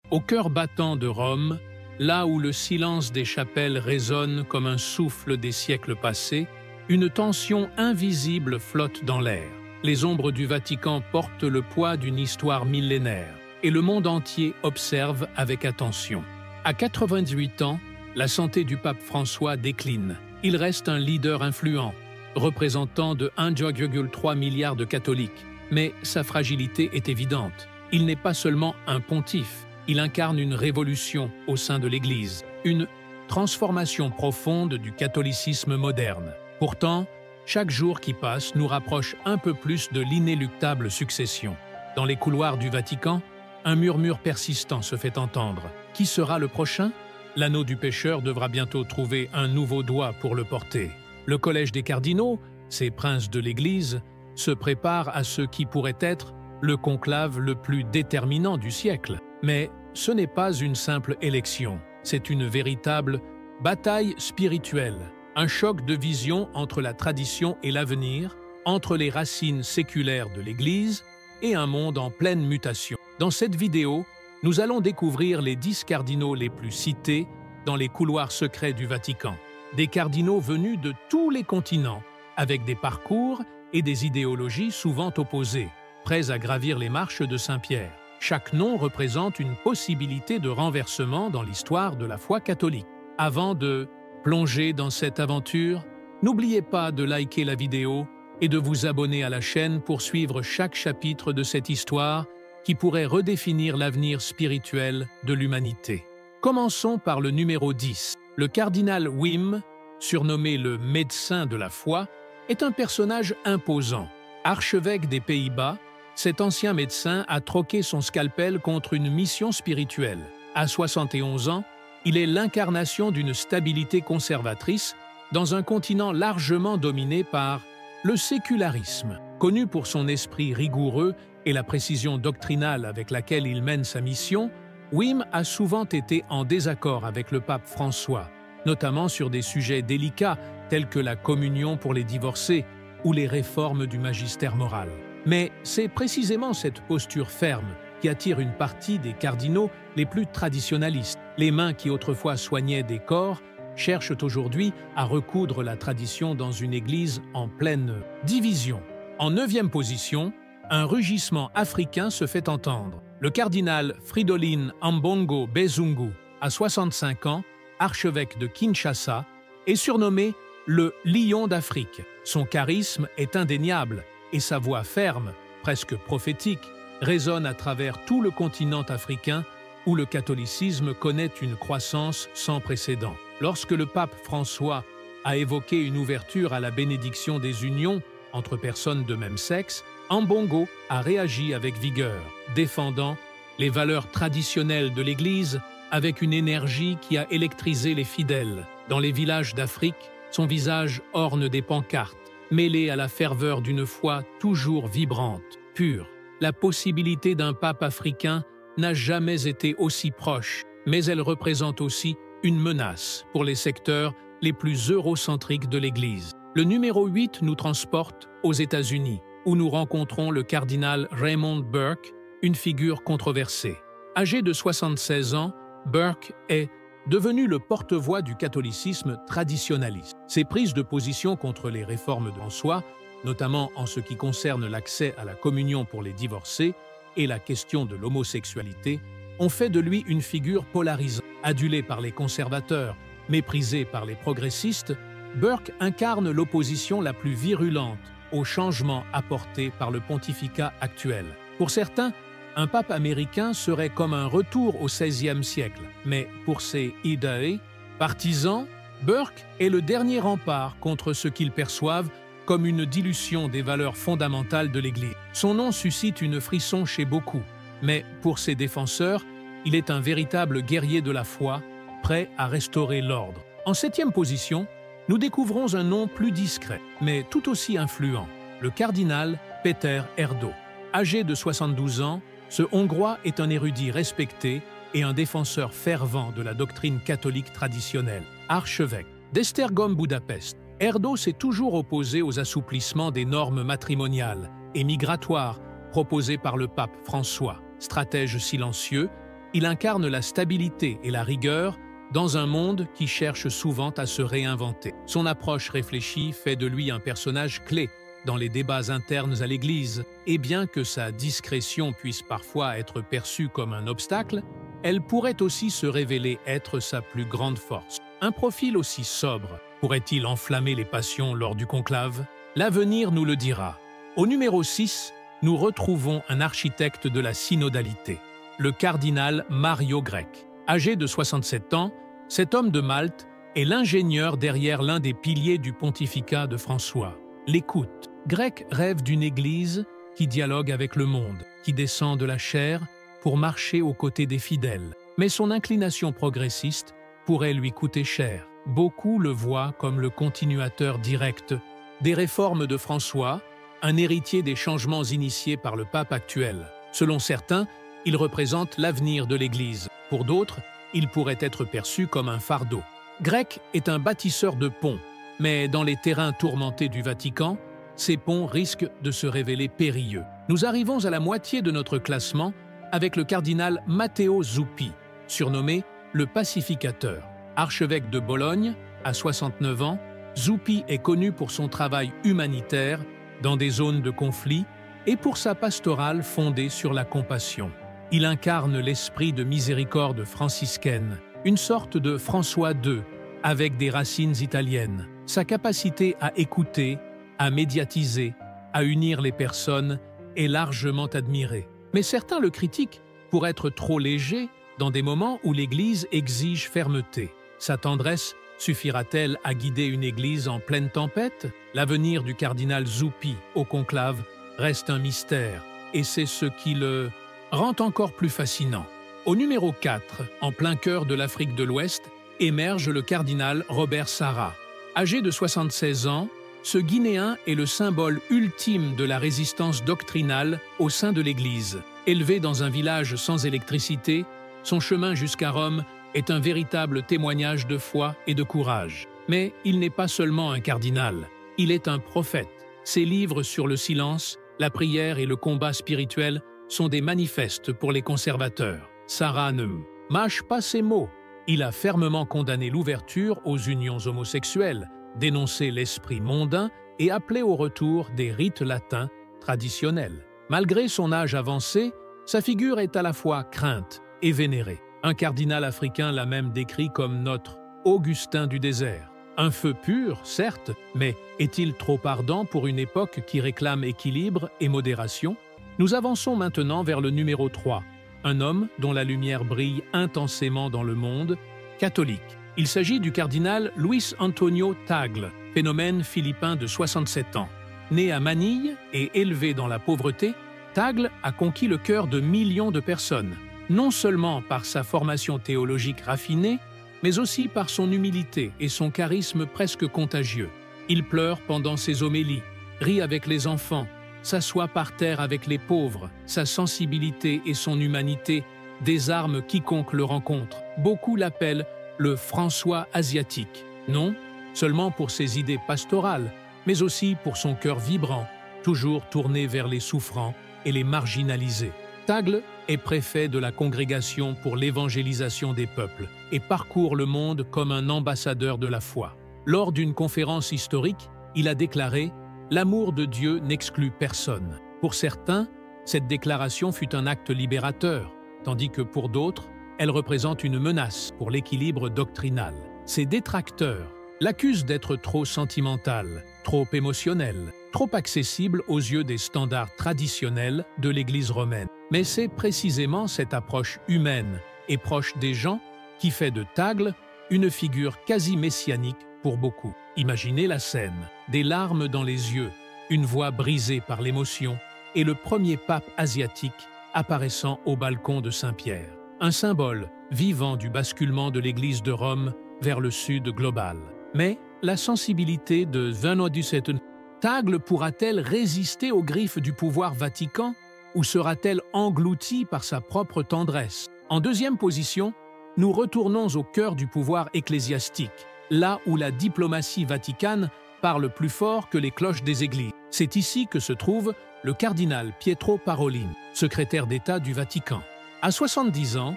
Au cœur battant de Rome, là où le silence des chapelles résonne comme un souffle des siècles passés, une tension invisible flotte dans l'air. Les ombres du Vatican portent le poids d'une histoire millénaire, et le monde entier observe avec attention. À 98 ans, la santé du pape François décline. Il reste un leader influent, représentant de 1,3 milliard de catholiques. Mais sa fragilité est évidente. Il n'est pas seulement un pontife, il incarne une révolution au sein de l'Église, une transformation profonde du catholicisme moderne. Pourtant, chaque jour qui passe nous rapproche un peu plus de l'inéluctable succession. Dans les couloirs du Vatican, un murmure persistant se fait entendre. Qui sera le prochain? L'anneau du pécheur devra bientôt trouver un nouveau doigt pour le porter. Le collège des cardinaux, ces princes de l'Église, se prépare à ce qui pourrait être le conclave le plus déterminant du siècle. Mais ce n'est pas une simple élection, c'est une véritable bataille spirituelle, un choc de vision entre la tradition et l'avenir, entre les racines séculaires de l'Église et un monde en pleine mutation. Dans cette vidéo, nous allons découvrir les 10 cardinaux les plus cités dans les couloirs secrets du Vatican. Des cardinaux venus de tous les continents, avec des parcours et des idéologies souvent opposées, prêts à gravir les marches de Saint-Pierre. Chaque nom représente une possibilité de renversement dans l'histoire de la foi catholique. Avant de plonger dans cette aventure, n'oubliez pas de liker la vidéo et de vous abonner à la chaîne pour suivre chaque chapitre de cette histoire qui pourrait redéfinir l'avenir spirituel de l'humanité. Commençons par le numéro 10. Le cardinal Wim, surnommé le médecin de la foi, est un personnage imposant. Archevêque des Pays-Bas, cet ancien médecin a troqué son scalpel contre une mission spirituelle. À 71 ans, il est l'incarnation d'une stabilité conservatrice dans un continent largement dominé par le sécularisme. Connu pour son esprit rigoureux et la précision doctrinale avec laquelle il mène sa mission, Wim a souvent été en désaccord avec le pape François, notamment sur des sujets délicats tels que la communion pour les divorcés ou les réformes du magistère moral. Mais c'est précisément cette posture ferme qui attire une partie des cardinaux les plus traditionalistes. Les mains qui autrefois soignaient des corps cherchent aujourd'hui à recoudre la tradition dans une église en pleine division. En 9e position, un rugissement africain se fait entendre. Le cardinal Fridolin Ambongo Bezungu, à 65 ans, archevêque de Kinshasa, est surnommé le Lion d'Afrique. Son charisme est indéniable et sa voix ferme, presque prophétique, résonne à travers tout le continent africain où le catholicisme connaît une croissance sans précédent. Lorsque le pape François a évoqué une ouverture à la bénédiction des unions entre personnes de même sexe, Ambongo a réagi avec vigueur, défendant les valeurs traditionnelles de l'Église avec une énergie qui a électrisé les fidèles. Dans les villages d'Afrique, son visage orne des pancartes, mêlé à la ferveur d'une foi toujours vibrante, pure. La possibilité d'un pape africain n'a jamais été aussi proche, mais elle représente aussi une menace pour les secteurs les plus eurocentriques de l'Église. Le numéro 8 nous transporte aux États-Unis, où nous rencontrons le cardinal Raymond Burke, une figure controversée. Âgé de 76 ans, Burke est devenu le porte-voix du catholicisme traditionnaliste. Ses prises de position contre les réformes en soi, notamment en ce qui concerne l'accès à la communion pour les divorcés et la question de l'homosexualité, ont fait de lui une figure polarisante. Adulé par les conservateurs, méprisé par les progressistes, Burke incarne l'opposition la plus virulente aux changements apportés par le pontificat actuel. Pour certains, un pape américain serait comme un retour au XVIe siècle, mais pour ses idées partisans, Burke est le dernier rempart contre ce qu'ils perçoivent comme une dilution des valeurs fondamentales de l'Église. Son nom suscite une frisson chez beaucoup, mais pour ses défenseurs, il est un véritable guerrier de la foi, prêt à restaurer l'ordre. En 7e position, nous découvrons un nom plus discret, mais tout aussi influent, le cardinal Péter Erdo. Âgé de 72 ans, ce Hongrois est un érudit respecté et un défenseur fervent de la doctrine catholique traditionnelle. Archevêque d'Esztergom-Budapest, Erdo s'est toujours opposé aux assouplissements des normes matrimoniales et migratoires proposés par le pape François. Stratège silencieux, Il incarne la stabilité et la rigueur dans un monde qui cherche souvent à se réinventer. Son approche réfléchie fait de lui un personnage clé dans les débats internes à l'Église, et bien que sa discrétion puisse parfois être perçue comme un obstacle, elle pourrait aussi se révéler être sa plus grande force. Un profil aussi sobre pourrait-il enflammer les passions lors du conclave? L'avenir nous le dira. Au numéro 6, nous retrouvons un architecte de la synodalité, le cardinal Mario Grech. Âgé de 67 ans, cet homme de Malte est l'ingénieur derrière l'un des piliers du pontificat de François, l'écoute. Grech rêve d'une Église qui dialogue avec le monde, qui descend de la chair pour marcher aux côtés des fidèles. Mais son inclination progressiste pourrait lui coûter cher. Beaucoup le voient comme le continuateur direct des réformes de François, un héritier des changements initiés par le pape actuel. Selon certains, il représente l'avenir de l'Église. Pour d'autres, il pourrait être perçu comme un fardeau. Grech est un bâtisseur de ponts, mais dans les terrains tourmentés du Vatican, ces ponts risquent de se révéler périlleux. Nous arrivons à la moitié de notre classement avec le cardinal Matteo Zuppi, surnommé le pacificateur. Archevêque de Bologne, à 69 ans, Zuppi est connu pour son travail humanitaire dans des zones de conflit et pour sa pastorale fondée sur la compassion. Il incarne l'esprit de miséricorde franciscaine, une sorte de François II, avec des racines italiennes. Sa capacité à écouter, à médiatiser, à unir les personnes est largement admirée. Mais certains le critiquent pour être trop léger dans des moments où l'Église exige fermeté. Sa tendresse suffira-t-elle à guider une Église en pleine tempête? L'avenir du cardinal Zuppi au conclave reste un mystère, et c'est ce qui le rend encore plus fascinant. Au numéro 4, en plein cœur de l'Afrique de l'Ouest, émerge le cardinal Robert Sarah. Âgé de 76 ans, ce Guinéen est le symbole ultime de la résistance doctrinale au sein de l'Église. Élevé dans un village sans électricité, son chemin jusqu'à Rome est un véritable témoignage de foi et de courage. Mais il n'est pas seulement un cardinal, il est un prophète. Ses livres sur le silence, la prière et le combat spirituel sont des manifestes pour les conservateurs. Sarah ne mâche pas ses mots. Il a fermement condamné l'ouverture aux unions homosexuelles, dénoncé l'esprit mondain et appelé au retour des rites latins traditionnels. Malgré son âge avancé, sa figure est à la fois crainte et vénérée. Un cardinal africain l'a même décrit comme notre Augustin du désert. Un feu pur, certes, mais est-il trop ardent pour une époque qui réclame équilibre et modération? Nous avançons maintenant vers le numéro 3, un homme dont la lumière brille intensément dans le monde, catholique. Il s'agit du cardinal Luis Antonio Tagle, phénomène philippin de 67 ans. Né à Manille et élevé dans la pauvreté, Tagle a conquis le cœur de millions de personnes, non seulement par sa formation théologique raffinée, mais aussi par son humilité et son charisme presque contagieux. Il pleure pendant ses homélies, rit avec les enfants, s'assoit par terre avec les pauvres. Sa sensibilité et son humanité désarment quiconque le rencontre. Beaucoup l'appellent le François asiatique, non seulement pour ses idées pastorales, mais aussi pour son cœur vibrant, toujours tourné vers les souffrants et les marginalisés. Tagle est préfet de la Congrégation pour l'évangélisation des peuples et parcourt le monde comme un ambassadeur de la foi. Lors d'une conférence historique, il a déclaré « L'amour de Dieu n'exclut personne ». Pour certains, cette déclaration fut un acte libérateur, tandis que pour d'autres, elle représente une menace pour l'équilibre doctrinal. Ses détracteurs l'accusent d'être trop sentimental, trop émotionnel, trop accessible aux yeux des standards traditionnels de l'Église romaine. Mais c'est précisément cette approche humaine et proche des gens qui fait de Tagle une figure quasi messianique pour beaucoup. Imaginez la scène, des larmes dans les yeux, une voix brisée par l'émotion et le premier pape asiatique apparaissant au balcon de Saint-Pierre. Un symbole vivant du basculement de l'Église de Rome vers le sud global. Mais la sensibilité de Venodicetun, Tagle pourra-t-elle résister aux griffes du pouvoir vatican ou sera-t-elle engloutie par sa propre tendresse? En deuxième position, nous retournons au cœur du pouvoir ecclésiastique, là où la diplomatie vaticane parle plus fort que les cloches des églises. C'est ici que se trouve le cardinal Pietro Parolin, secrétaire d'État du Vatican. À 70 ans,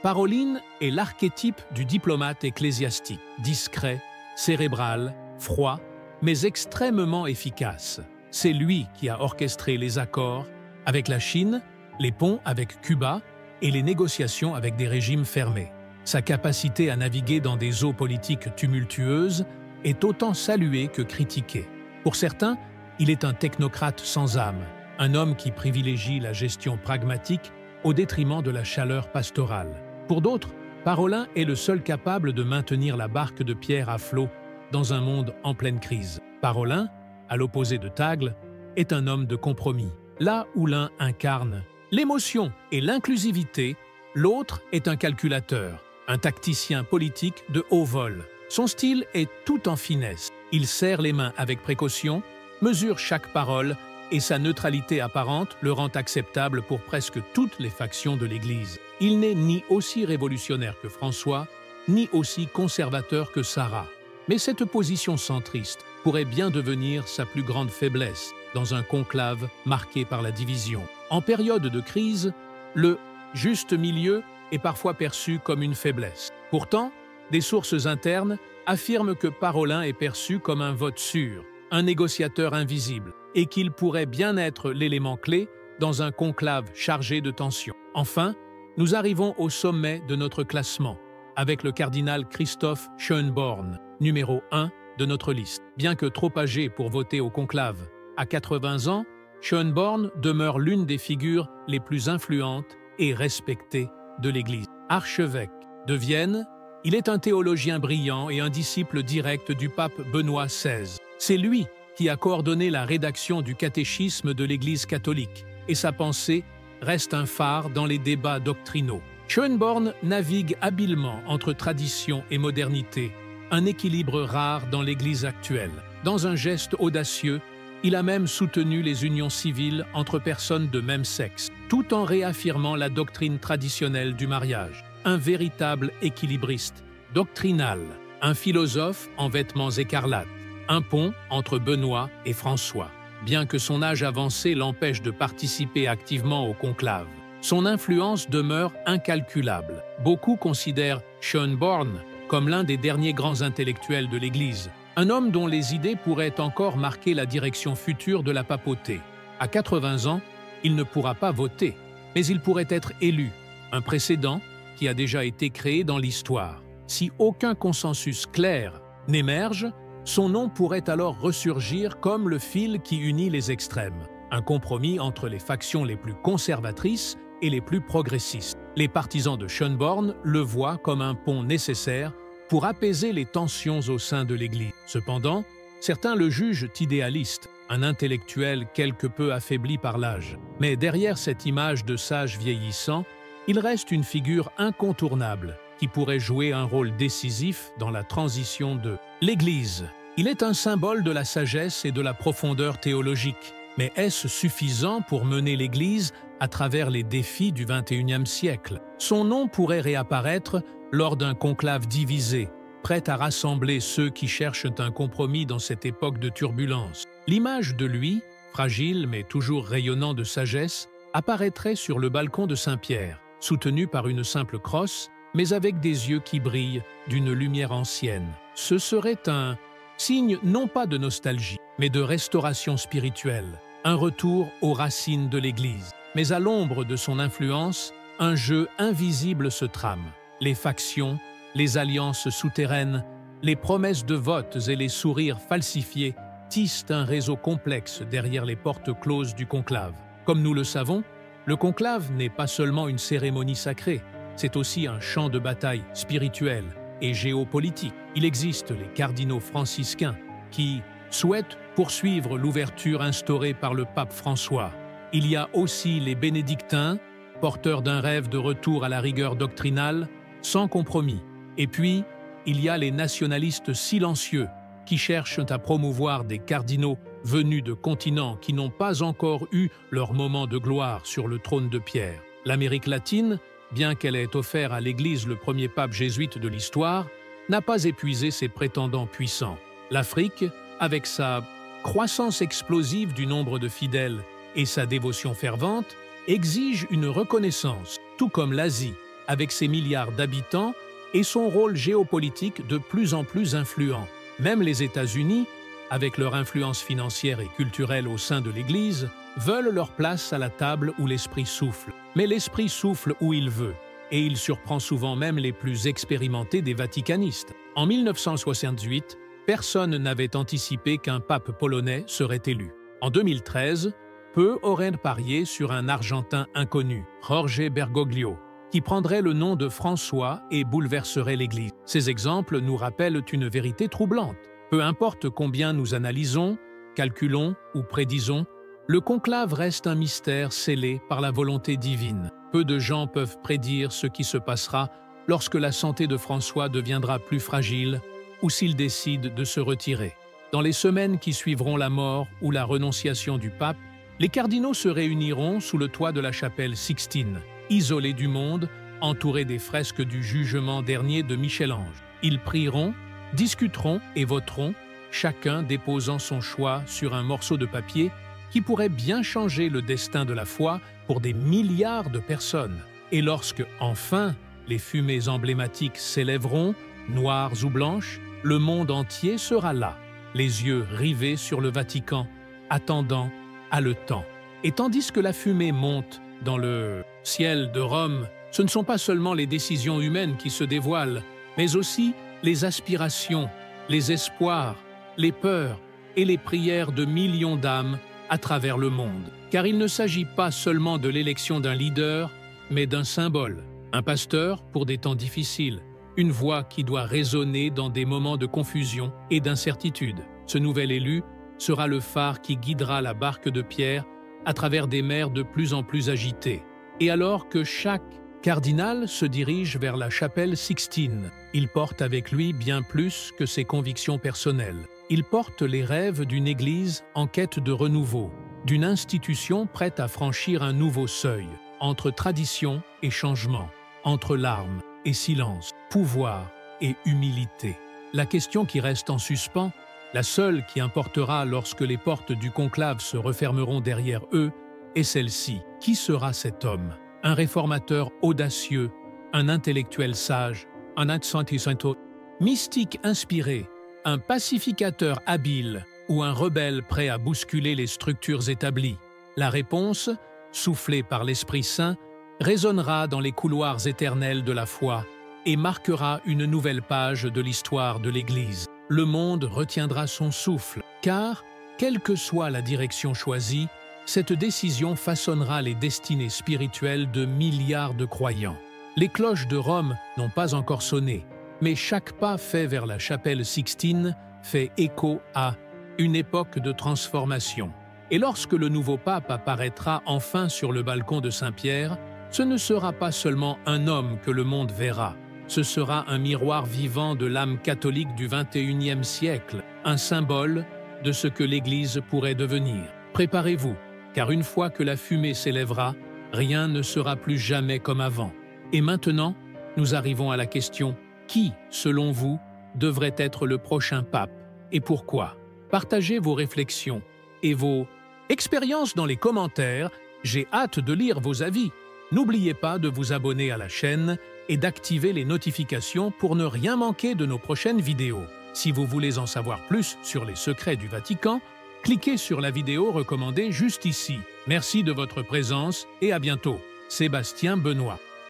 Paroline est l'archétype du diplomate ecclésiastique, discret, cérébral, froid, mais extrêmement efficace. C'est lui qui a orchestré les accords avec la Chine, les ponts avec Cuba et les négociations avec des régimes fermés. Sa capacité à naviguer dans des eaux politiques tumultueuses est autant saluée que critiquée. Pour certains, il est un technocrate sans âme, un homme qui privilégie la gestion pragmatique au détriment de la chaleur pastorale. Pour d'autres, Parolin est le seul capable de maintenir la barque de Pierre à flot dans un monde en pleine crise. Parolin, à l'opposé de Tagle, est un homme de compromis. Là où l'un incarne l'émotion et l'inclusivité, l'autre est un calculateur, un tacticien politique de haut vol. Son style est tout en finesse. Il serre les mains avec précaution, mesure chaque parole et sa neutralité apparente le rend acceptable pour presque toutes les factions de l'Église. Il n'est ni aussi révolutionnaire que François, ni aussi conservateur que Sarah. Mais cette position centriste pourrait bien devenir sa plus grande faiblesse dans un conclave marqué par la division. En période de crise, le « juste milieu » est parfois perçu comme une faiblesse. Pourtant, des sources internes affirment que Parolin est perçu comme un vote sûr, un négociateur invisible, et qu'il pourrait bien être l'élément clé dans un conclave chargé de tensions. Enfin, nous arrivons au sommet de notre classement, avec le cardinal Christoph Schönborn, numéro 1 de notre liste. Bien que trop âgé pour voter au conclave, à 80 ans, Schönborn demeure l'une des figures les plus influentes et respectées de l'Église. Archevêque de Vienne, il est un théologien brillant et un disciple direct du pape Benoît XVI. C'est lui qui a coordonné la rédaction du catéchisme de l'Église catholique, et sa pensée reste un phare dans les débats doctrinaux. Schönborn navigue habilement entre tradition et modernité, un équilibre rare dans l'Église actuelle. Dans un geste audacieux, il a même soutenu les unions civiles entre personnes de même sexe, tout en réaffirmant la doctrine traditionnelle du mariage. Un véritable équilibriste, doctrinal, un philosophe en vêtements écarlates, un pont entre Benoît et François. Bien que son âge avancé l'empêche de participer activement au conclave, son influence demeure incalculable. Beaucoup considèrent Schönborn comme l'un des derniers grands intellectuels de l'Église, un homme dont les idées pourraient encore marquer la direction future de la papauté. À 80 ans, il ne pourra pas voter, mais il pourrait être élu, un précédent qui a déjà été créé dans l'histoire. Si aucun consensus clair n'émerge, son nom pourrait alors ressurgir comme le fil qui unit les extrêmes, un compromis entre les factions les plus conservatrices et les plus progressistes. Les partisans de Schönborn le voient comme un pont nécessaire pour apaiser les tensions au sein de l'Église. Cependant, certains le jugent idéaliste, un intellectuel quelque peu affaibli par l'âge. Mais derrière cette image de sage vieillissant, il reste une figure incontournable qui pourrait jouer un rôle décisif dans la transition de l'Église. Il est un symbole de la sagesse et de la profondeur théologique. Mais est-ce suffisant pour mener l'Église à travers les défis du XXIe siècle? Son nom pourrait réapparaître lors d'un conclave divisé, prêt à rassembler ceux qui cherchent un compromis dans cette époque de turbulence. L'image de lui, fragile mais toujours rayonnant de sagesse, apparaîtrait sur le balcon de Saint-Pierre, soutenu par une simple crosse, mais avec des yeux qui brillent d'une lumière ancienne. Ce serait un signe non pas de nostalgie, mais de restauration spirituelle, un retour aux racines de l'Église. Mais à l'ombre de son influence, un jeu invisible se trame. Les factions, les alliances souterraines, les promesses de votes et les sourires falsifiés tissent un réseau complexe derrière les portes closes du conclave. Comme nous le savons, le conclave n'est pas seulement une cérémonie sacrée, c'est aussi un champ de bataille spirituel et géopolitique. Il existe les cardinaux franciscains qui souhaitent poursuivre l'ouverture instaurée par le pape François. Il y a aussi les bénédictins, porteurs d'un rêve de retour à la rigueur doctrinale, sans compromis. Et puis, il y a les nationalistes silencieux qui cherchent à promouvoir des cardinaux venus de continents qui n'ont pas encore eu leur moment de gloire sur le trône de Pierre. L'Amérique latine, bien qu'elle ait offert à l'Église le premier pape jésuite de l'histoire, n'a pas épuisé ses prétendants puissants. L'Afrique, avec sa croissance explosive du nombre de fidèles et sa dévotion fervente, exige une reconnaissance, tout comme l'Asie, avec ses milliards d'habitants et son rôle géopolitique de plus en plus influent. Même les États-Unis, avec leur influence financière et culturelle au sein de l'Église, veulent leur place à la table où l'Esprit souffle. Mais l'Esprit souffle où il veut, et il surprend souvent même les plus expérimentés des vaticanistes. En 1968, personne n'avait anticipé qu'un pape polonais serait élu. En 2013, peu auraient parié sur un Argentin inconnu, Jorge Bergoglio, qui prendrait le nom de François et bouleverserait l'Église. Ces exemples nous rappellent une vérité troublante. Peu importe combien nous analysons, calculons ou prédisons, le conclave reste un mystère scellé par la volonté divine. Peu de gens peuvent prédire ce qui se passera lorsque la santé de François deviendra plus fragile ou s'il décide de se retirer. Dans les semaines qui suivront la mort ou la renonciation du pape, les cardinaux se réuniront sous le toit de la chapelle Sixtine, isolés du monde, entourés des fresques du jugement dernier de Michel-Ange. Ils prieront, discuteront et voteront, chacun déposant son choix sur un morceau de papier qui pourrait bien changer le destin de la foi pour des milliards de personnes. Et lorsque, enfin, les fumées emblématiques s'élèveront, noires ou blanches, le monde entier sera là, les yeux rivés sur le Vatican, attendant, haletant. Et tandis que la fumée monte dans le ciel de Rome, ce ne sont pas seulement les décisions humaines qui se dévoilent, mais aussi les aspirations, les espoirs, les peurs et les prières de millions d'âmes à travers le monde. Car il ne s'agit pas seulement de l'élection d'un leader, mais d'un symbole. Un pasteur pour des temps difficiles, une voix qui doit résonner dans des moments de confusion et d'incertitude. Ce nouvel élu sera le phare qui guidera la barque de Pierre à travers des mers de plus en plus agitées. Et alors que chaque cardinal se dirige vers la chapelle Sixtine, il porte avec lui bien plus que ses convictions personnelles. Il porte les rêves d'une Église en quête de renouveau, d'une institution prête à franchir un nouveau seuil, entre tradition et changement, entre larmes et silence, pouvoir et humilité. La question qui reste en suspens, la seule qui importera lorsque les portes du conclave se refermeront derrière eux, est celle-ci. Qui sera cet homme? Un réformateur audacieux, un intellectuel sage, un antisanto, mystique inspiré, un pacificateur habile ou un rebelle prêt à bousculer les structures établies? La réponse, soufflée par l'Esprit Saint, résonnera dans les couloirs éternels de la foi et marquera une nouvelle page de l'histoire de l'Église. Le monde retiendra son souffle, car, quelle que soit la direction choisie, cette décision façonnera les destinées spirituelles de milliards de croyants. Les cloches de Rome n'ont pas encore sonné, mais chaque pas fait vers la chapelle Sixtine fait écho à une époque de transformation. Et lorsque le nouveau pape apparaîtra enfin sur le balcon de Saint-Pierre, ce ne sera pas seulement un homme que le monde verra, ce sera un miroir vivant de l'âme catholique du XXIe siècle, un symbole de ce que l'Église pourrait devenir. Préparez-vous, car une fois que la fumée s'élèvera, rien ne sera plus jamais comme avant. Et maintenant, nous arrivons à la question: qui, selon vous, devrait être le prochain pape et pourquoi? Partagez vos réflexions et vos expériences dans les commentaires. J'ai hâte de lire vos avis. N'oubliez pas de vous abonner à la chaîne et d'activer les notifications pour ne rien manquer de nos prochaines vidéos. Si vous voulez en savoir plus sur les secrets du Vatican, cliquez sur la vidéo recommandée juste ici. Merci de votre présence et à bientôt. Sébastien Benoît.